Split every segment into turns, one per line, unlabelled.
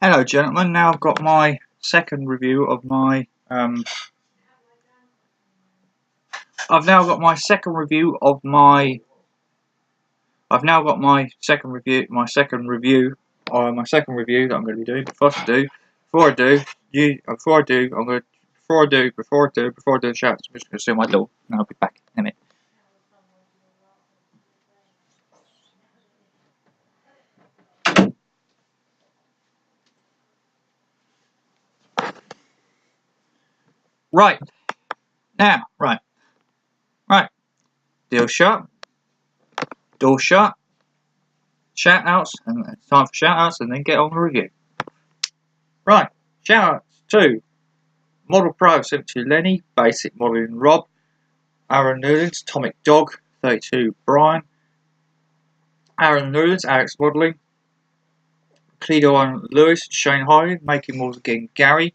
Hello gentlemen, now I've got my second review of my I've now got my second review that I'm going to be doing. Before I do the shouts, I'm just going to seal my door and I'll be back in a minute. Right. Deal shut. Door shut. Shout outs, and it's time for shout outs, and then get on the review. Right. Shout outs to Model Pro 72 Lenny, Basic Modelling Rob, Aaron Newlands, Atomic Dog 32 Brian, Aaron Newlands, Alex Modelling, Cledo and Lewis, Shane Harley, Making Models Again Gary,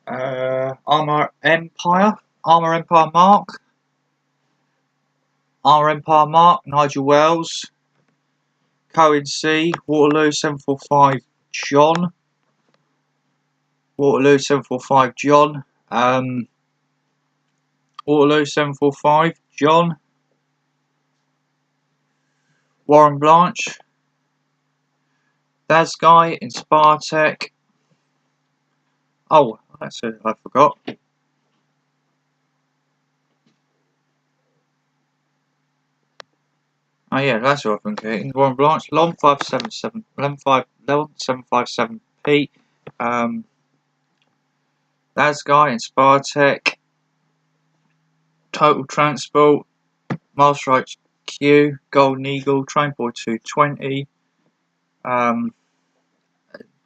Armour Empire Mark, Nigel Wells, Cohen C, Waterloo 745 John, Waterloo 745 John, Warren Blanche, Daz Guy, Inspire Tech. Oh, that's it, I forgot. Oh yeah, that's what I've been getting. Warren Blanche, Lom 577, 757P, Daz Guy, Inspire Tech, Total Transport, Master Q, Golden Eagle, Trainboy 220,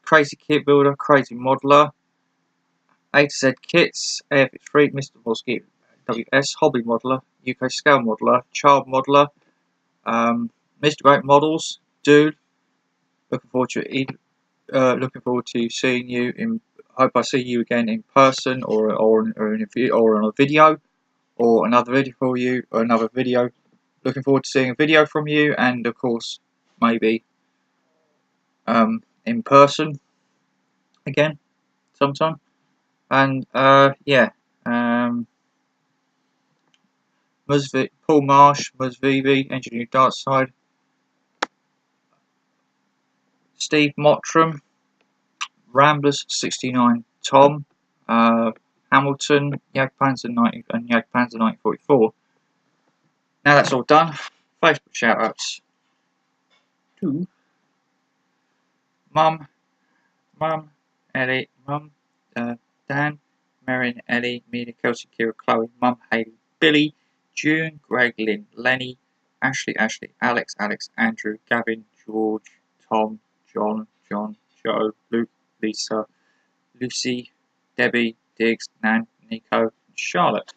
Crazy Kit Builder, Crazy Modeler, A to Z Kits, AFX Freak, Mr. Mosky, WS, Hobby Modeler, UK Scale Modeler, Child Modeler, Mr. Great Models, Dude. Looking forward to seeing you in. Hope I see you again in person, or on a video, or another video for you, or another video. Looking forward to seeing a video from you, and of course, maybe in person again sometime. And yeah, Paul Marsh, Muzvivi, Engineering Darkside, Steve Mottram, Ramblers 69 Tom, Hamilton, Jagdpanzer 90 and Jagdpanzer 1944. Now that's all done. Facebook shoutouts to Mum, Ellie, Dan, Marion, Ellie, Mina, Kelsey, Kira, Chloe, Mum, Hayley, Billy, June, Greg, Lynn, Lenny, Ashley, Alex, Andrew, Gavin, George, Tom, John, Joe, Luke, Lisa, Lucy, Debbie, Diggs, Nan, Nico, and Charlotte.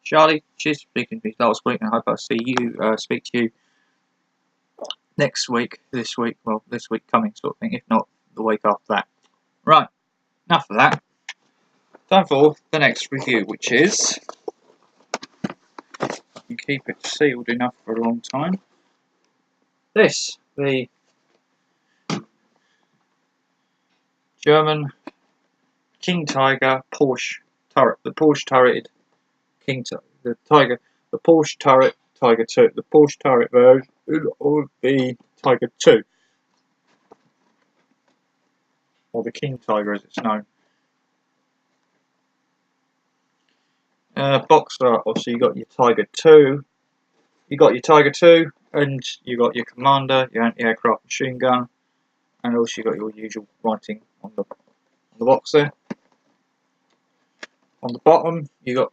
Charlie, she's speaking to me last week, and I hope I'll speak to you next week, this week coming sort of thing, if not the week after that. Right, enough of that. Time for the next review, which is, I can keep it sealed enough for a long time. This, the German King Tiger Porsche turret, the Porsche turreted King Tiger, the Porsche turret Tiger 2, the Porsche turret version of the Tiger 2, or the King Tiger as it's known. Box art, obviously you got your Tiger 2, and you got your Commander, your anti-aircraft machine gun, and also you got your usual writing on the box there. On the bottom, you got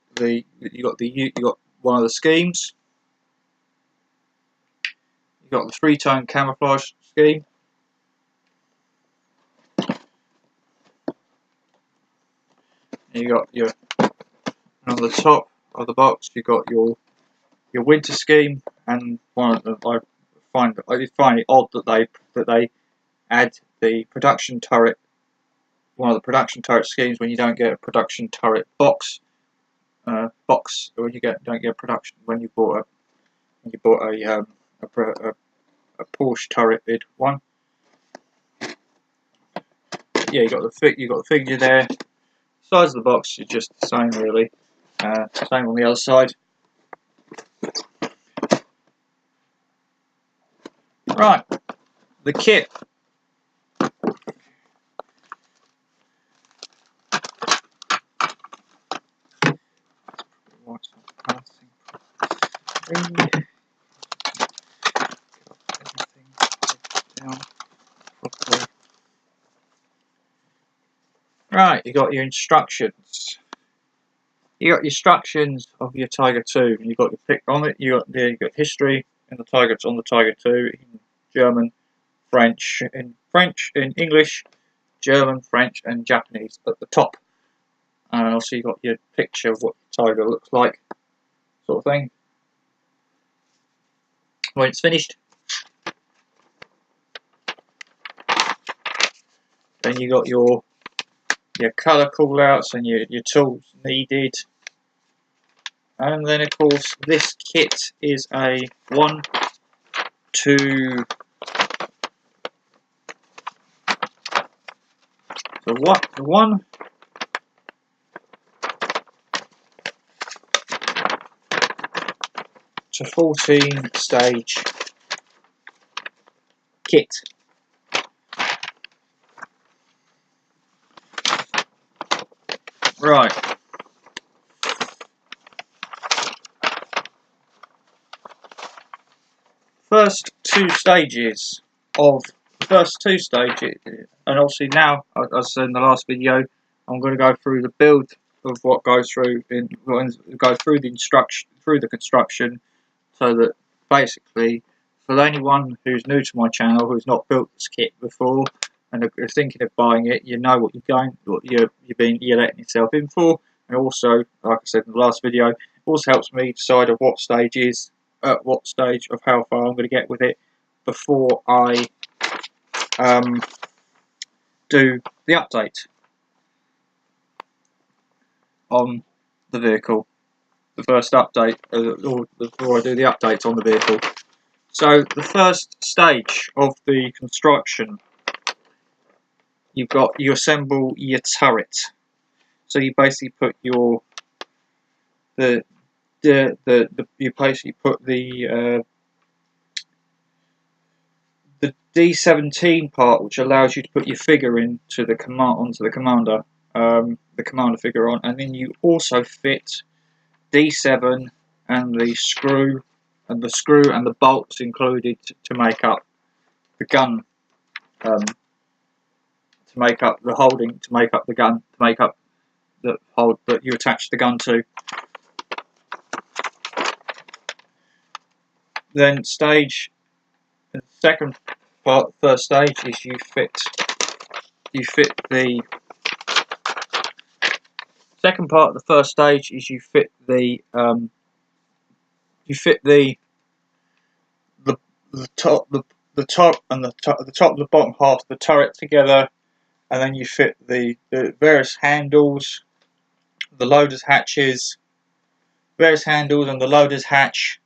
one of the schemes. You got the 3-tone camouflage scheme. You got your, and on the top of the box, you got your winter scheme, and one of the, I find it odd that they add the production turret, one of the production turret schemes, when you don't get a production turret box, or you don't get a production when you bought a Porsche turreted one. yeah, you got the figure there. Size of the box is just the same, really. Same on the other side. Right, the kit. What's not passing? Everything down properly. Right, you got your instructions. You got your instructions of your Tiger 2. You got your pick on it. You got history in the Tiger on the Tiger 2 in German, French, in English, German, French, and Japanese at the top. And also you got your picture of what the Tiger looks like, sort of thing. When it's finished, then you got your colour callouts and your tools needed. And then of course this kit is a 1, 2, so what 1 to 14 stage kit. Right. First two stages, and obviously now, as I said in the last video, I'm going to go through the build of what goes through through the construction, so that basically, for anyone who's new to my channel who's not built this kit before and are thinking of buying it, you know what you're letting yourself in for. And also, like I said in the last video, it also helps me decide at what stage of how far I'm going to get with it before I do the update on the vehicle. The first update, or before I do the update on the vehicle. So the first stage of the construction, you assemble your turret. So you basically put you basically put the D17 part, which allows you to put your figure onto the commander, the commander figure on, and then you also fit D7 and the screw and the bolts included to make up the gun, to make up the holding, to make up the gun, to make up the hold that you attach the gun to. Then the second part, first stage, is you fit the second part of the first stage is you fit the top and the top and the bottom half of the turret together, and then you fit the various handles, the loader's hatches, various handles and the loader's hatch,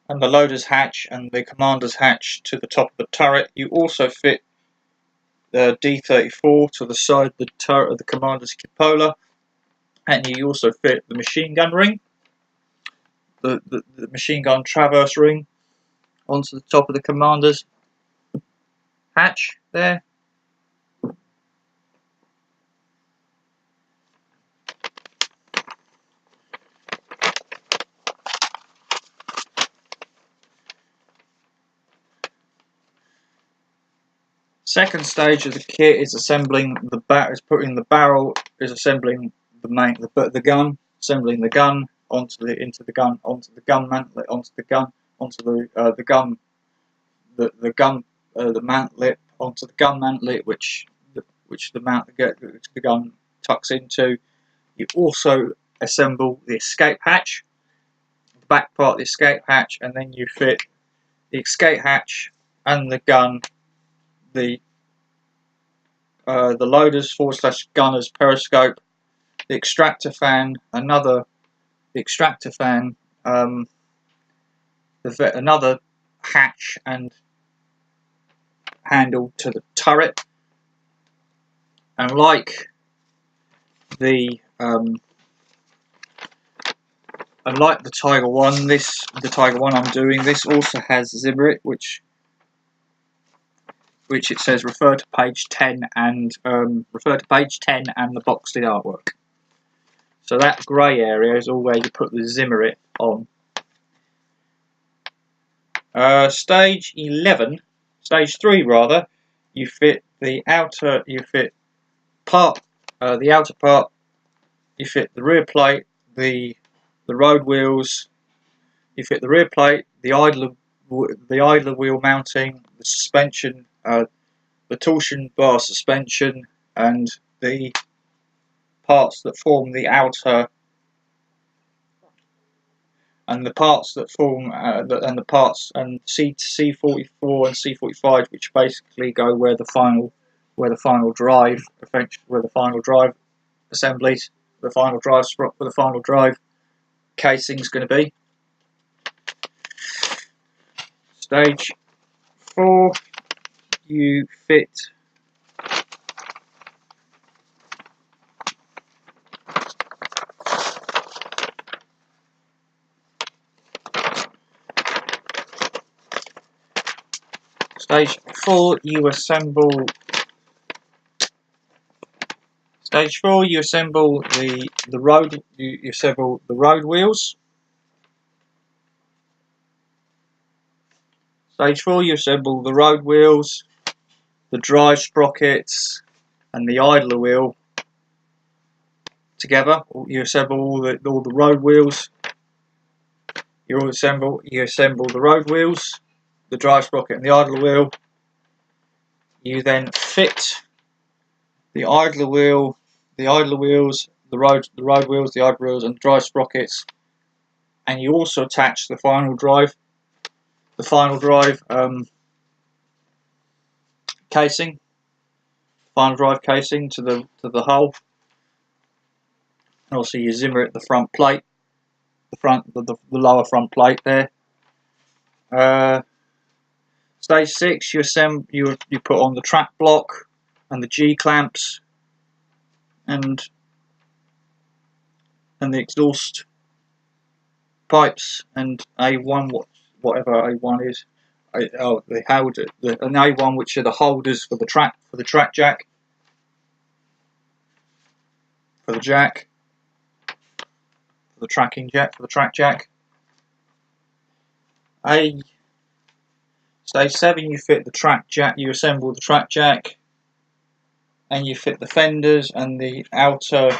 and the loader's hatch and the commander's hatch to the top of the turret. You also fit the D34 to the side of the turret of the commander's cupola, and you also fit the machine gun ring, the machine gun traverse ring, onto the top of the commander's hatch there. Second stage of the kit is assembling the assembling the gun, assembling the gun onto the gun mantlet, the mantlet onto the gun mantlet, which the gun tucks into. You also assemble the escape hatch, the back part of the escape hatch, and then you fit the escape hatch and the gun, the loaders / gunners periscope, the extractor fan, another hatch and handle to the turret, And like the Tiger One, the Tiger One I'm doing, this also has Zimrit, which it says refer to page 10 and the boxed in artwork. So that grey area is all where you put the Zimrit on. Stage 3 rather, you fit the outer part, the outer part, you fit the rear plate, the road wheels, you fit the rear plate, the idler wheel mounting, the suspension, the torsion bar suspension, and the parts that form the outer, and the parts that form and C44 and C45, which basically go where the final drive assemblies, where the final drive casing is going to be. Stage 4, you fit Stage 4, you assemble the road wheels. Stage 4, you assemble the road wheels, the drive sprockets, and the idler wheel together. You assemble all the road wheels. You assemble the road wheels, the drive sprocket, and the idler wheel. You then fit the idler wheels, the road wheels, the idler wheels, and the drive sprockets, and you also attach the final drive casing, to the hull. And also you zimmer it the front plate, the lower front plate there. Stage 6, you put on the track block and the G clamps and the exhaust pipes and A1, whatever A1 is. An A1, which are the holders for the track jack, for the track jack. Stage 7, you fit the track jack. You assemble the track jack, and you fit the fenders and the outer,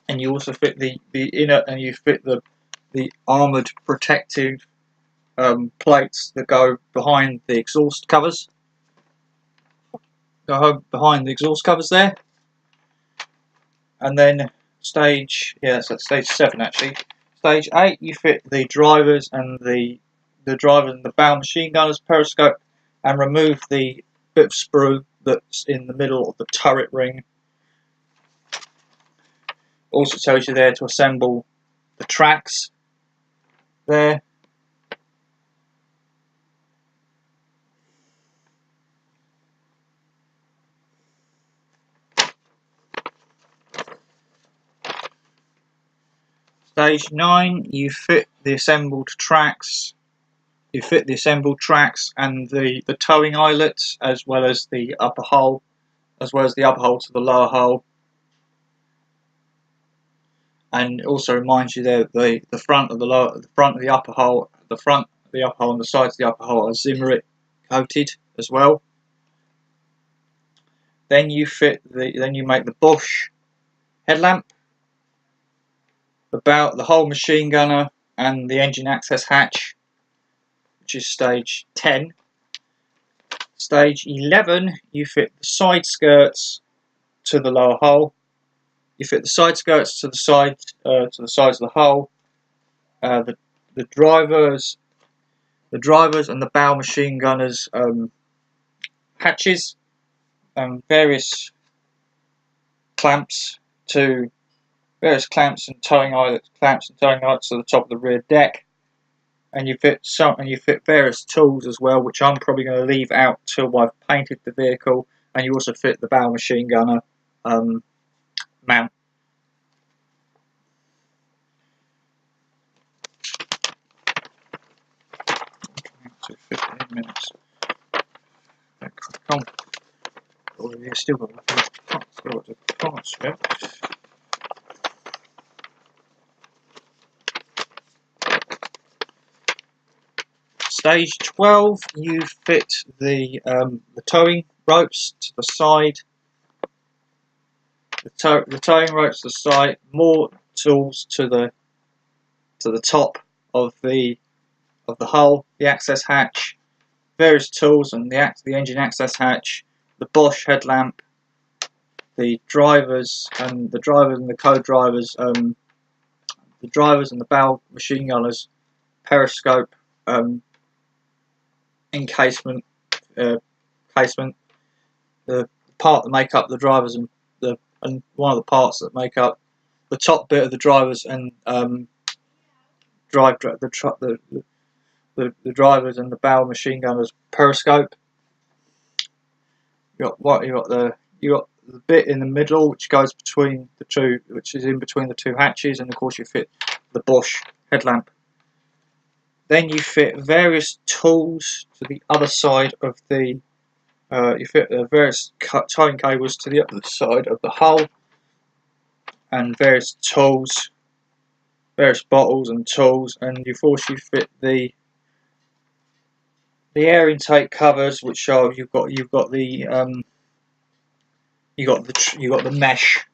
and you also fit the inner, and you fit the armoured protective plates that go behind the exhaust covers. There. And then stage 7 actually. Stage 8, you fit the drivers and the bow machine gunner's periscope, and remove the bit of sprue that's in the middle of the turret ring. Also tells you there to assemble the tracks there. Stage 9, you fit the assembled tracks. You fit the assembled tracks and the towing eyelets, as well as the upper hull, to the lower hull. And it also reminds you there that the front of the upper hull, and the sides of the upper hull are Zimrit coated as well. Then you make the Bosch headlamp, the whole machine gunner, and the engine access hatch, which is stage 10. Stage 11, you fit the side skirts to the lower hull. You fit the side skirts to the sides of the hull. The drivers and the bow machine gunners hatches, and various clamps and towing eyelets to the top of the rear deck. And you fit various tools as well, which I'm probably going to leave out till I've painted the vehicle and you also fit the bow machine gunner mount. So 15 minutes. Come on. Oh, yeah, still got the parts, yeah. Stage 12, you fit the towing ropes to the side. The towing ropes to the side. More tools to the top of the hull. The access hatch. Various tools and the engine access hatch. The Bosch headlamp. The drivers and the co-drivers. The drivers and the bow machine gunners. Periscope. Encasement. Casement. The part that make up the drivers and one of the parts that make up the top bit of the drivers and the drivers and the bow machine gunners periscope. You got the bit in the middle which goes between the two, which is in between the two hatches, and of course you fit the Bosch headlamp. Then you fit various tools to the other side of the. You fit various towing cables to the other side of the hull, and various tools, various bottles and tools, and you fit the air intake covers, which are you've got the mesh,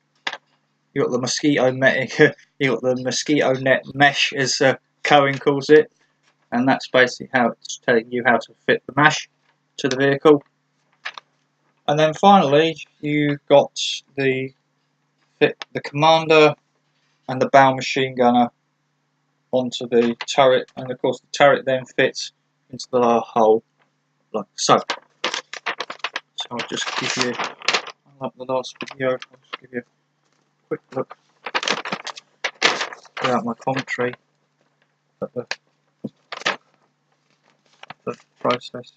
you got the mosquito net, you got the mosquito net mesh, as Cohen calls it, and that's basically how it's telling you how to fit the mesh to the vehicle. And then finally, you got the commander and the bow machine gunner onto the turret, and of course the turret then fits into the hull like so. So I'll just give you, like the last video, I'll just give you a quick look without my commentary at the process.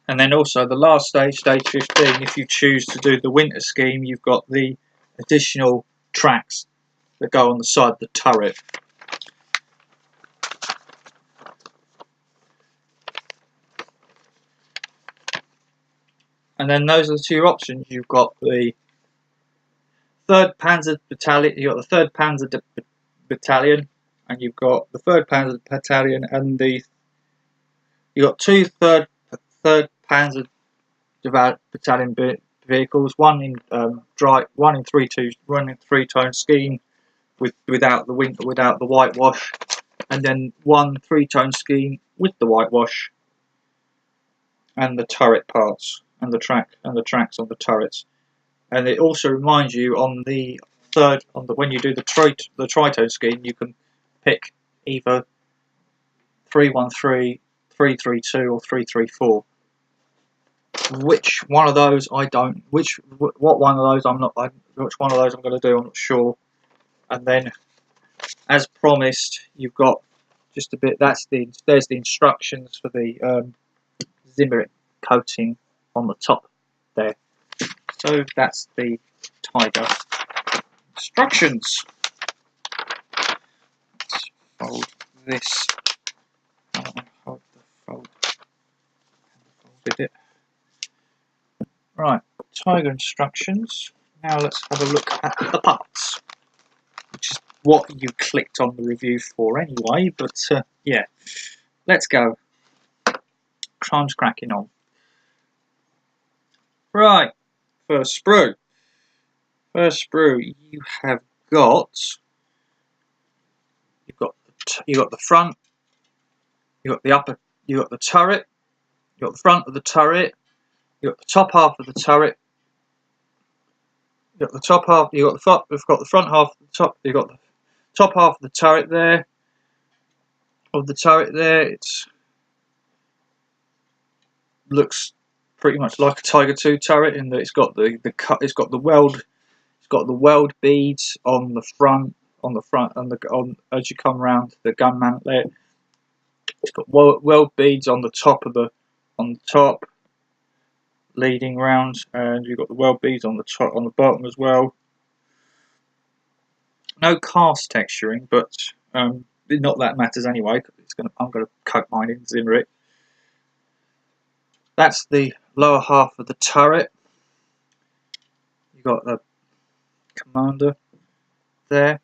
And then also the last stage, stage 15, if you choose to do the winter scheme, you've got the additional tracks that go on the side of the turret. And then those are the two options. You've got the 3rd Panzer Battalion, you've got the 3rd Panzer Battalion, and you've got the 3rd Panzer Battalion, and you've got two 3rd Panzer Battalion vehicles, one in one in 3-tone scheme without the whitewash, and then one 3-tone scheme with the whitewash, and the turret parts and the tracks on the turrets. And it also reminds you when you do the tritone scheme, you can pick either 313, 332, or 334. Which one of those what one of those I'm going to do, I'm not sure. And then, as promised, you've got just a bit. There's the instructions for the Zimmer coating on the top there. So that's the Tiger instructions. Let's fold this. Folded it. Right, Tiger instructions. Now let's have a look at the parts, which is what you clicked on the review for anyway. But yeah, let's go. Time's cracking on. Right, first sprue. You have got. You've got the front. You got the upper. You got the turret. You got the front of the turret. You got the top half of the turret You got the top half. You got the front. We've got the front half. The top. You got the top half of the turret there. It looks pretty much like a Tiger II turret in that it's got the weld beads on the front, as you come round the gun mantlet. It's got weld beads on the top leading round, and you've got the weld beads on the bottom as well. No cast texturing, but not that matters anyway. I'm going to coat mine in Zimrit. That's the lower half of the turret. You've got the commander there.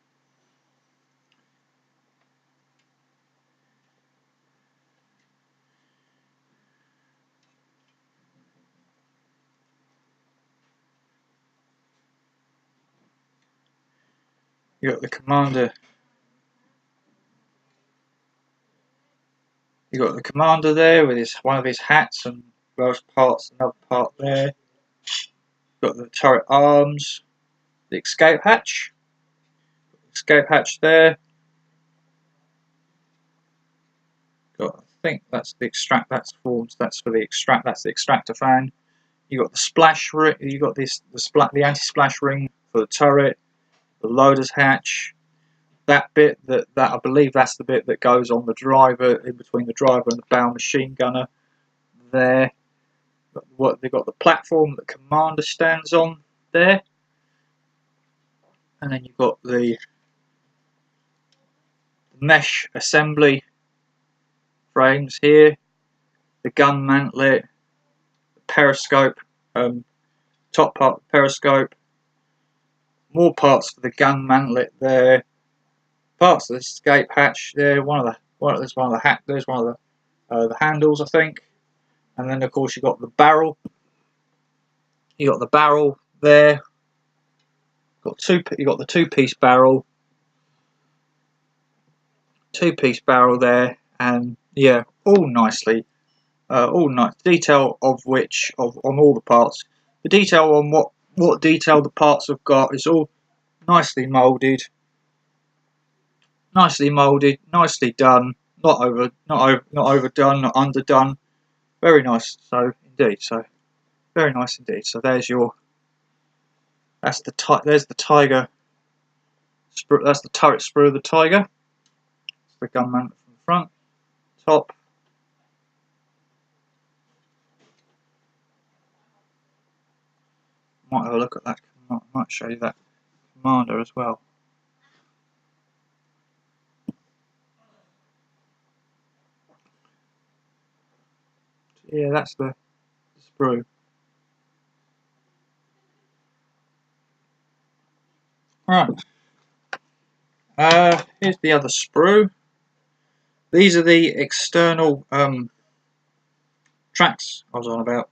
You got the commander. You got the commander there with one of his hats and various parts. Another part there. Got the turret arms. The escape hatch. Escape hatch there. Got. I think that's the extract. That's for the extract. That's the extractor fan. You got the splash ring. You got the anti-splash ring for the turret. The loader's hatch. That bit that I believe that's the bit that goes on the driver, in between the driver and the bow machine gunner. There, they've got the platform that commander stands on there, and then you've got the mesh assembly frames here, the gun mantlet, the periscope, top part of the periscope, more parts for the gun mantlet there. Parts of the escape hatch there. There's one of the handles, I think, and then of course you got the barrel. You got the barrel there. You got the two-piece barrel. Two-piece barrel there, and yeah, all nicely, all nice detail on all the parts. The detail on what detail the parts have got is all nicely moulded. Nicely done, not overdone, not underdone. Very nice, very nice indeed. So there's the Tiger. That's the turret sprue of the Tiger. It's the gun mount from the front, top. Might have a look at that. Might show you that commander as well. Yeah, that's the sprue. Right. Here's the other sprue. These are the external tracks I was on about.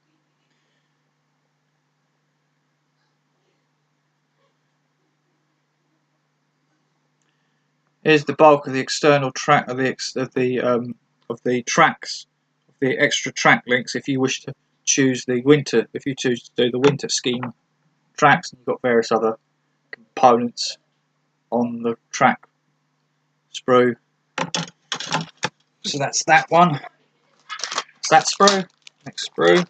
Here's the bulk of the external track of the tracks, of the extra track links. If you wish to choose to do the winter scheme tracks, and you've got various other components on the track sprue. So that's that one. It's that sprue. Next sprue.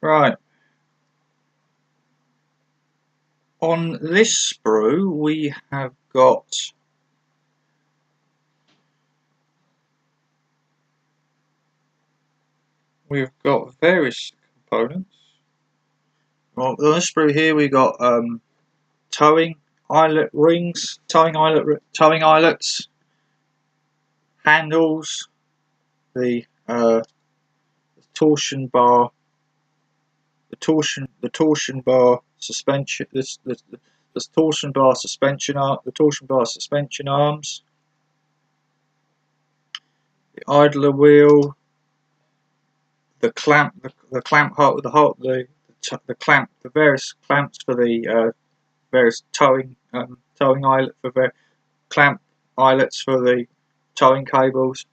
Right. On this sprue we have got various components. Well, on this sprue here we got towing eyelet rings, towing eyelets, handles, the torsion bar, the torsion bar suspension, the torsion bar suspension arms, the idler wheel, the clamp, the various clamps for the various towing eyelet for clamp eyelets for the towing cables,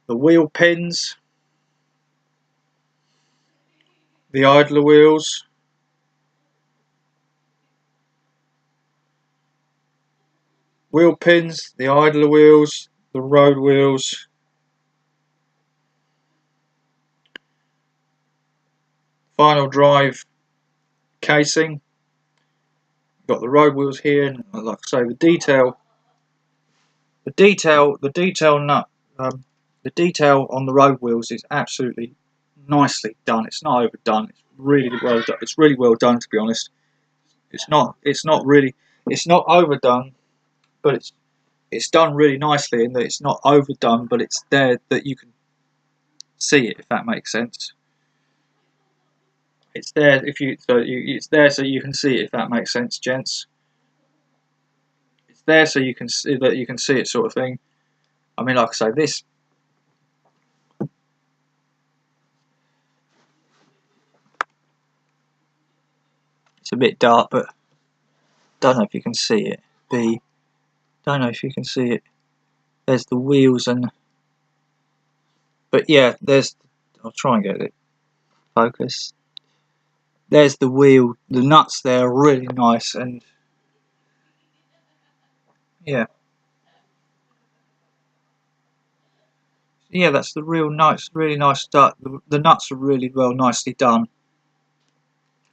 the wheel pins, the idler wheels, wheel pins, the idler wheels, the road wheels, final drive casing. Got the road wheels here, and like I say, the detail nut, the detail on the road wheels is absolutely nicely done. It's not overdone. It's really well done. It's really well done, to be honest. It's not overdone, but it's done really nicely in that it's not overdone, but it's there that you can see it, if that makes sense. It's there it's there so you can see it, if that makes sense, gents. It's there so you can see it, sort of thing. I mean, like I say, this it's a bit dark, but don't know if you can see it. Don't know if you can see it. There's the wheels but yeah, I'll try and get it focused. There's the wheel. The nuts there are really nice, and yeah, that's the real nice, really nice stuff. The nuts are really nicely done.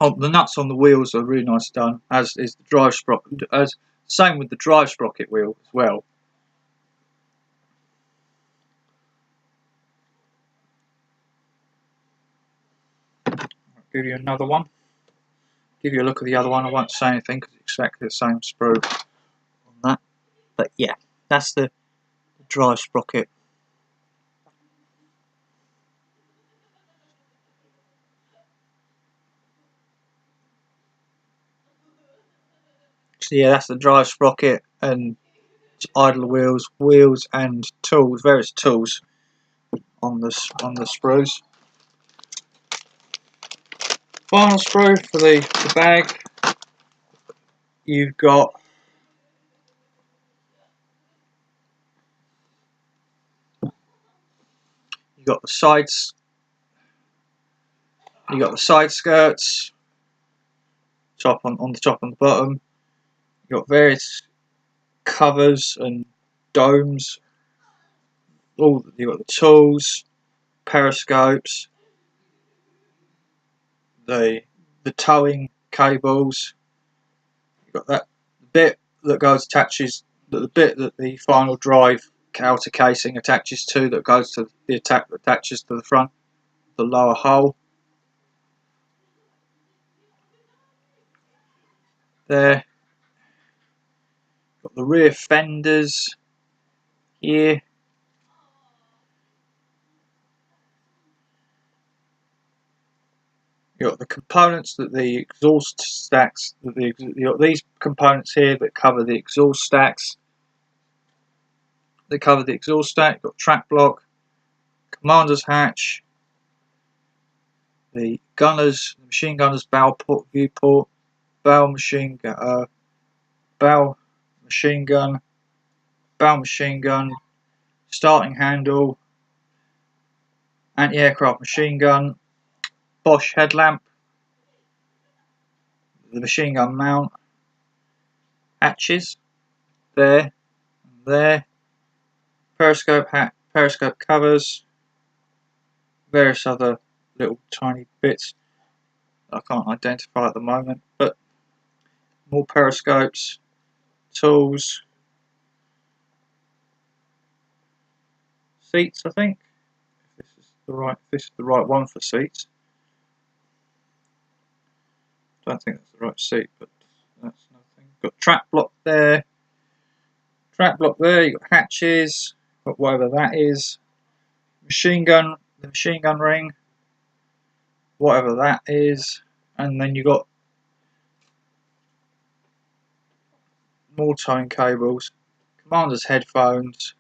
Oh, the nuts on the wheels are really nice done, as is the drive sprocket. Same with the drive sprocket wheel as well. I'll give you another one. Give you a look at the other one. I won't say anything because it's exactly the same sprue on that. But yeah, that's the drive sprocket. So yeah, that's the drive sprocket and idler wheels and tools, various tools on the sprues. Final sprue for the bag. You've got the sides. You got the side skirts, top on the top and the bottom. You got various covers and domes. You got the tools, periscopes, the towing cables. You got that bit that attaches the bit that the final drive outer casing attaches to, that goes to the attaches to the front, the lower hull. There. Got the rear fenders here. You've got the components that the exhaust stacks, you've got these components here that cover the exhaust stacks. They cover the exhaust stack. You've got track block, commander's hatch, the machine gunner's bow viewport, bow machine gun, starting handle, anti-aircraft machine gun, Bosch headlamp, the machine gun mount, hatches there, periscope covers, various other little tiny bits I can't identify at the moment, but more periscopes, tools, seats. I think this is the right one for seats. Don't think that's the right seat, but that's nothing. Got track block there. You've got hatches, got whatever that is. Machine gun, the machine gun ring, whatever that is. And then you've got more towing cables, commander's headphones.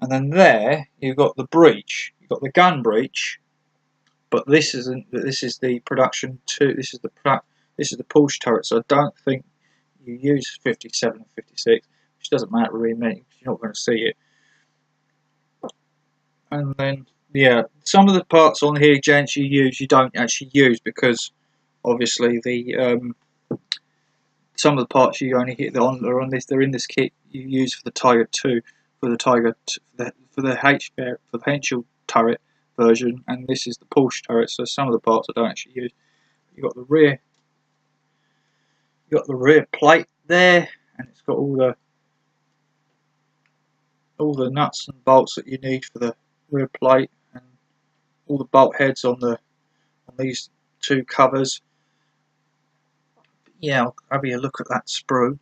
And then there you've got the breech. You've got the gun breech, but this isn't. This is the production 2. This is the Porsche turret. So I don't think you use 57 and 56, which doesn't matter really, because you're not going to see it. And then, yeah, some of the parts on here, gents, you don't actually use, because obviously some of the parts you only hit they're in this kit you use for the Tiger 2, for the Henschel turret version, and this is the Porsche turret. So some of the parts I don't actually use. You got the rear plate there, and it's got all the nuts and bolts that you need for the rear plate, and all the bolt heads on these two covers. Yeah, I'll have you a look at that sprue.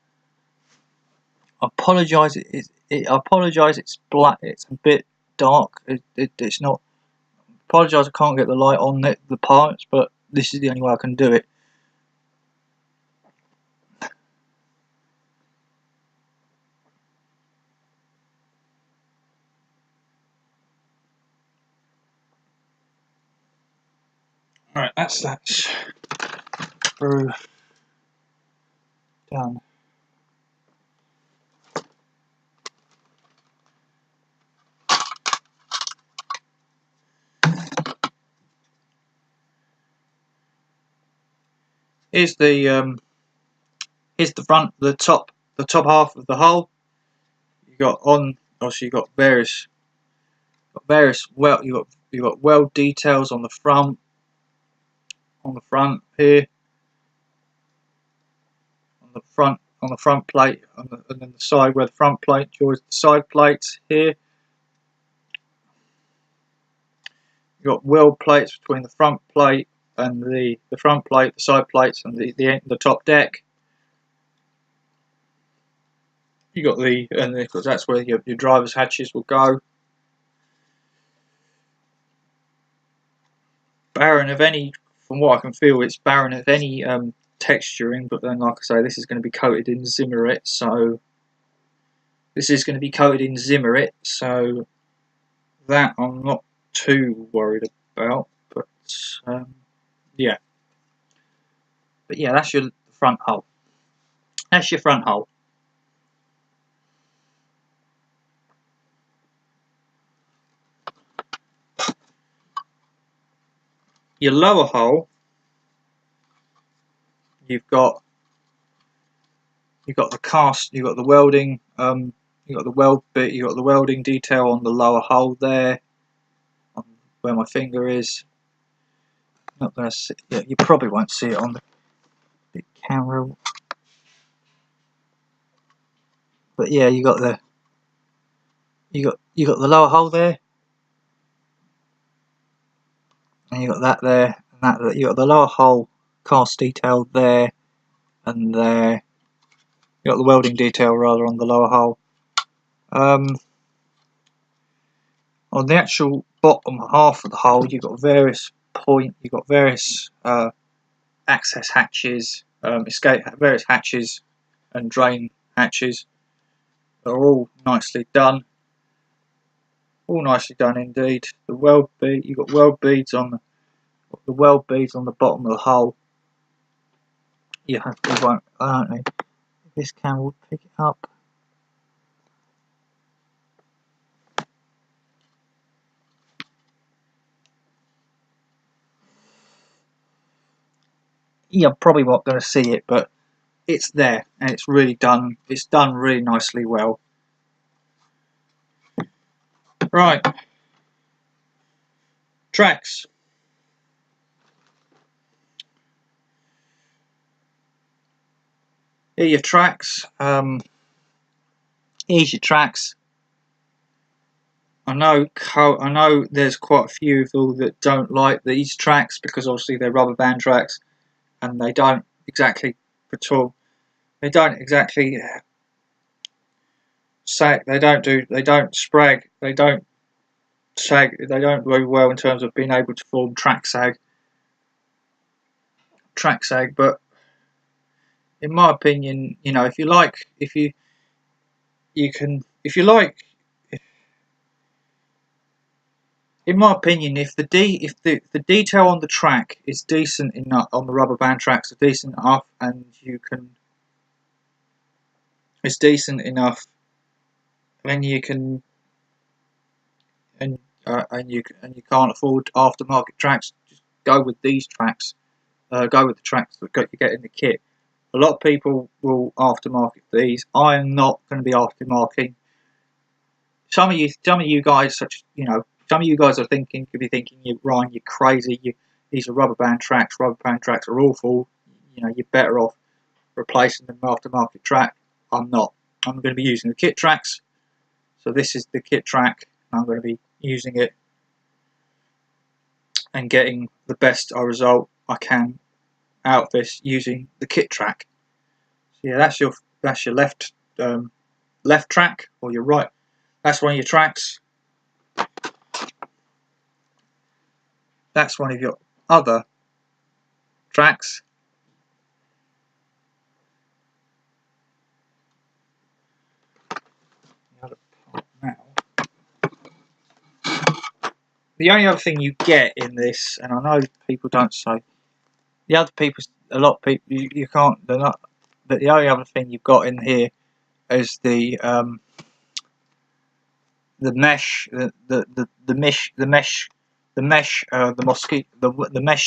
I apologise. I apologise. It's black. It's a bit dark. It's not. I apologise. I can't get the light on the parts, but this is the only way I can do it. Right, that's that sprue done. Here's the top half of the hull. You got obviously you got various you got weld details on the front here, on the front plate, and then the side where the front plate joins the side plates here. You got weld plates between the front plate and the front plate, the side plates, and the top deck. You got because that's where your driver's hatches will go. Barren of any, from what I can feel, it's barren of any texturing. But then, like I say, this is going to be coated in Zimmerit, so that I'm not too worried about. But yeah, that's your front hull. That's your front hull. Your lower hull, you've got the cast, you've got the welding, you've got the welding detail on the lower hull there, on where my finger is. Not going to see. Yeah, you probably won't see it on the big camera. But yeah, you got the lower hull there, and you got that there, and that you got the lower hull cast detail there, and there. You got the welding detail rather on the lower hull. On the actual bottom half of the hull, you've got various access hatches, various hatches and drain hatches. They're all nicely done. All nicely done indeed. The weld bead, you've got weld beads on the bottom of the hull. I don't know if this camera will pick it up. You're probably not going to see it, but it's there, and it's really done. It's done really nicely well. Right, tracks. Here are your tracks. Here's your tracks. I know there's quite a few of you that don't like these tracks, because obviously they're rubber band tracks, and they don't exactly sag. They don't sprag. They don't sag. They don't very well in terms of being able to form track sag. But in my opinion, if you like, in my opinion, if the detail on the track is decent enough, on the rubber band tracks are decent enough, and you can is decent enough, and you can and you can't afford aftermarket tracks, just go with these tracks. Go with the tracks that you get in the kit. A lot of people will aftermarket these. I am not going to be aftermarketing. Some of you guys, some of you guys are thinking, could be thinking, Ryan, you're crazy. These are rubber band tracks. Rubber band tracks are awful. You're better off replacing them with aftermarket track. I'm not. I'm going to be using the kit tracks. So this is the kit track. I'm going to be using it and getting the best result I can out of this using the kit track. So yeah, that's your left track, or your right. That's one of your tracks. That's one of your other tracks. The only other thing you get in this, and I know people don't say, a lot of people, you can't, they're not, but the only other thing you've got in here is the mesh, the mesh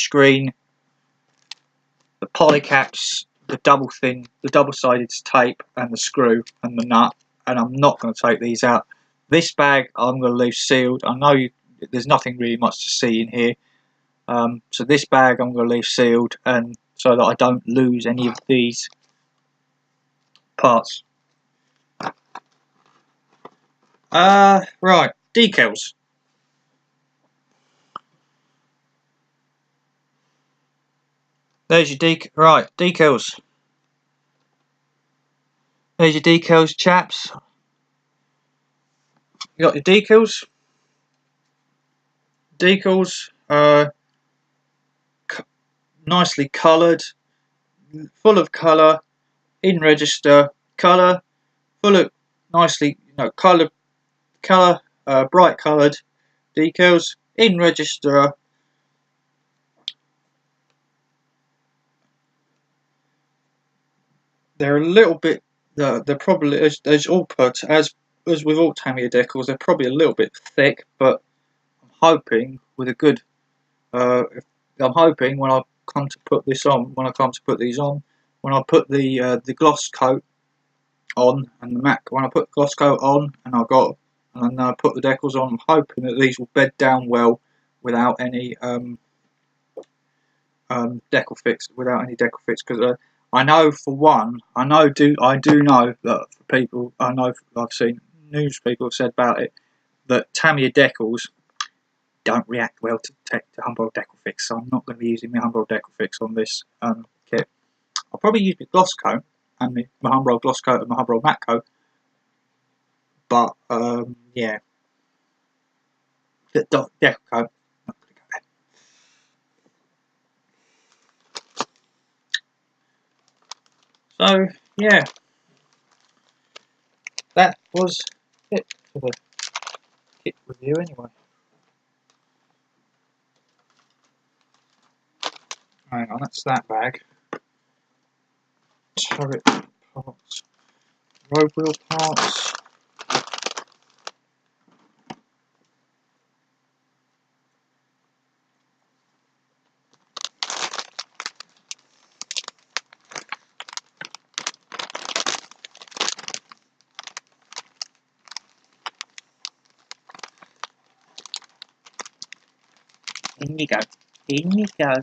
screen, the polycaps, the double-sided tape, and the screw and the nut. And I'm not going to take these out. This bag I'm going to leave sealed. I know there's nothing really much to see in here, so this bag I'm going to leave sealed, and so that I don't lose any of these parts. Right, decals. There's your decals. There's your decals, chaps. You got your decals. Decals, nicely coloured, full of colour, in register, colour, full of nicely, bright coloured decals, in register. They're a little bit, they're probably, as all put, as with all tamyia decals, they're probably a little bit thick, but I'm hoping with a good, I'm hoping when I come to put this on, when I put the gloss coat on, and the matte, when I put the gloss coat on, and I put the decals on, I'm hoping that these will bed down well without any decal fix, because I know for one, I do know that for people, I've seen news people have said about it, that tamyia decals don't react well to Humboldt decal fix, so I'm not going to be using my Humboldt decal fix on this kit. I'll probably use my gloss coat and my Humboldt gloss coat and my Humboldt matte coat, but yeah, the decal coat. So yeah, that was it for the kit review anyway. Hang on, that's that bag. Turret parts, road wheel parts. In you go. In you go.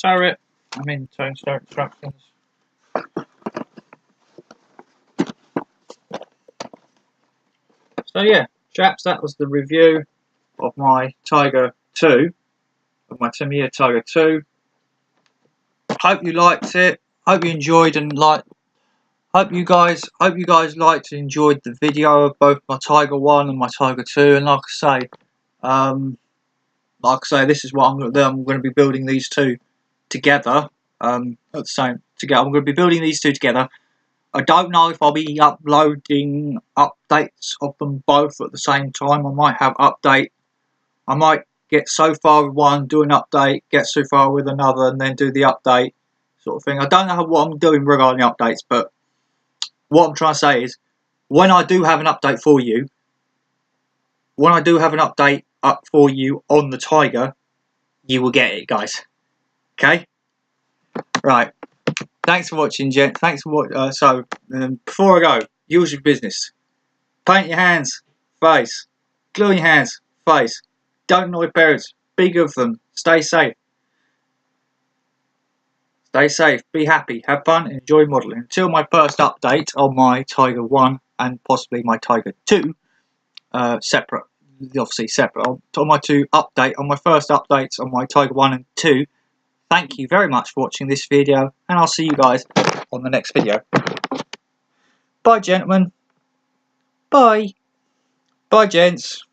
tow it. I'm in tow instructions. So yeah, chaps, that was the review of my Tiger 2, of my Tamiya Tiger 2. Hope you liked it. Hope you enjoyed and liked. Hope you guys liked and enjoyed the video of both my Tiger 1 and my Tiger 2. And like I say, this is what I'm going to do. I'm going to be building these two together. At the same together, I'm going to be building these two together. I don't know if I'll be uploading updates of them both at the same time. I might have update. I might get so far with one, do an update, get so far with another, and then do the update sort of thing. I don't know what I'm doing regarding the updates, but what I'm trying to say is, when I do have an update for you, when I do have an update up for you on the Tiger, you will get it, guys. Okay? Right. Thanks for watching, gent. Thanks for watching. Before I go, use your business. Paint your hands, face. Glue on your hands, face. Don't annoy parents. Be good for them. Stay safe. Stay safe. Be happy. Have fun. And enjoy modelling. Until my first update on my Tiger 1 and possibly my Tiger 2. Separate. Obviously separate. On my first updates on my Tiger 1 and 2. Thank you very much for watching this video. And I'll see you guys on the next video. Bye, gentlemen. Bye. Bye, gents.